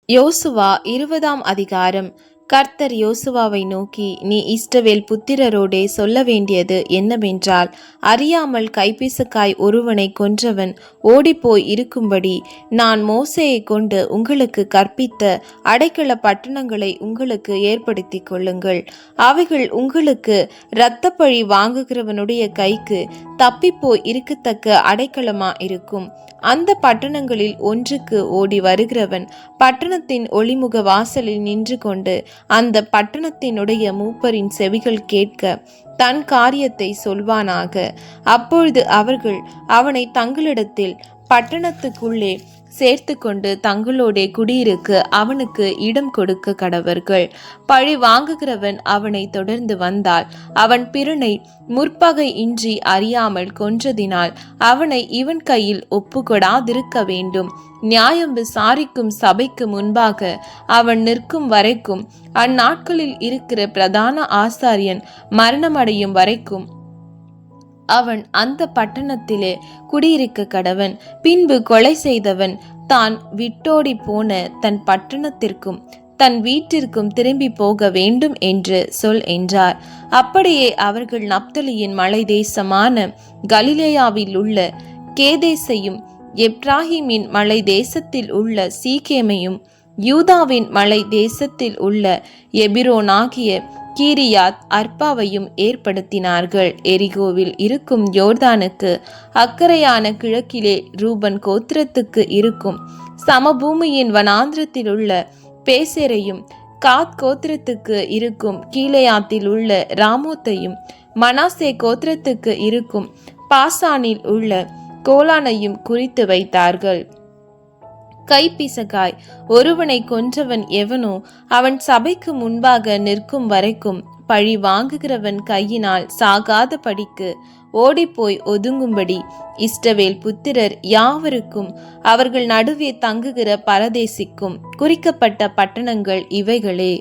யோசுவா 20ஆம் அதிகாரம். கர்த்தர் யோசுவாவை நோக்கி, நீ இஸ்ரவேல் புத்திரரோடே சொல்ல வேண்டியது என்னவென்றால், அறியாமல் கைப்பிசக்காய் ஒருவனை கொன்றவன் ஓடிப்போய் இருக்கும்படி நான் மோசேயை கொண்டு உங்களுக்கு கற்பித்த அடைக்கல பட்டணங்களை உங்களுக்கு ஏற்படுத்தி கொள்ளுங்கள். அவைகள் உங்களுக்கு இரத்தப்பழி வாங்குகிறவனுடைய கைக்கு தப்பிப்போய் இருக்கத்தக்க அடைக்கலமா இருக்கும். அந்த பட்டணங்களில் ஒன்றுக்கு ஓடி வருகிறவன் பட்டணத்தின் ஒளிமுக வாசலில் நின்று கொண்டு அந்த பட்டணத்தினுடைய மூப்பரின் செவிகள் கேட்க தன் காரியத்தை சொல்வானாக. அப்பொழுது அவர்கள் அவனை தங்களிடத்தில் பட்டணத்துக்குள்ளே சேர்த்து கொண்டு தங்களோடே குடியிருக்க அவனுக்கு இடம் கொடுக்க கடவர்கள். பழி வாங்குகிறவன் அவனை தொடர்ந்து வந்தால் அவன் பிறனை முற்பகை இன்றி அறியாமல் கொன்றதினால் அவனை இவன் கையில் ஒப்புக்கொடாதிருக்க வேண்டும். நியாயம் விசாரிக்கும் சபைக்கு முன்பாக அவன் நிற்கும் வரைக்கும், அந்நாட்களில் இருக்கிற பிரதான ஆசாரியன் மரணமடையும் வரைக்கும் அவன் அந்த பட்டணத்திலே குடியிருக்க கடவன். பின்பு கொலை செய்தவன் தான் விட்டோடி போன தன் பட்டணத்திற்கும் தன் வீட்டிற்கும் திரும்பி போக வேண்டும் என்று சொல் என்றார். அப்படியே அவர்கள் நப்தலியின் மலை தேசமான கலிலேயாவில் உள்ள கேதேசையும், எப்ராஹிமின் மலை தேசத்தில் உள்ள சீகேமையும், யூதாவின் மலை தேசத்தில் உள்ள எபிரோனாகிய கீரியாத் அர்பாவையும் ஏற்படுத்தினார்கள். எரிகோவில் இருக்கும் யோர்தானுக்கு அக்கறையான கிழக்கிலே ரூபன் கோத்திரத்துக்கு இருக்கும் சமபூமியின் வனாந்திரத்தில் உள்ள பேசேரையும், காத் கோத்திரத்துக்கு இருக்கும் கீலேயாத்தில் உள்ள ராமோத்தையும், மனாசே கோத்திரத்துக்கு இருக்கும் பாசானில் உள்ள கோலானையும் குறித்து வைத்தார்கள். கைப்பிசகாய் ஒருவனை கொன்றவன் எவனோ அவன் சபைக்கு முன்பாக நிற்கும் வரைக்கும் பழி வாங்குகிறவன் கையினால் சாகாத படிக்கு ஓடிப்போய் ஒதுங்கும்படி இஸ்ரவேல் புத்திரர் யாவருக்கும் அவர்கள் நடுவே தங்குகிற பரதேசிக்கும் குறிக்கப்பட்ட பட்டணங்கள் இவைகளே.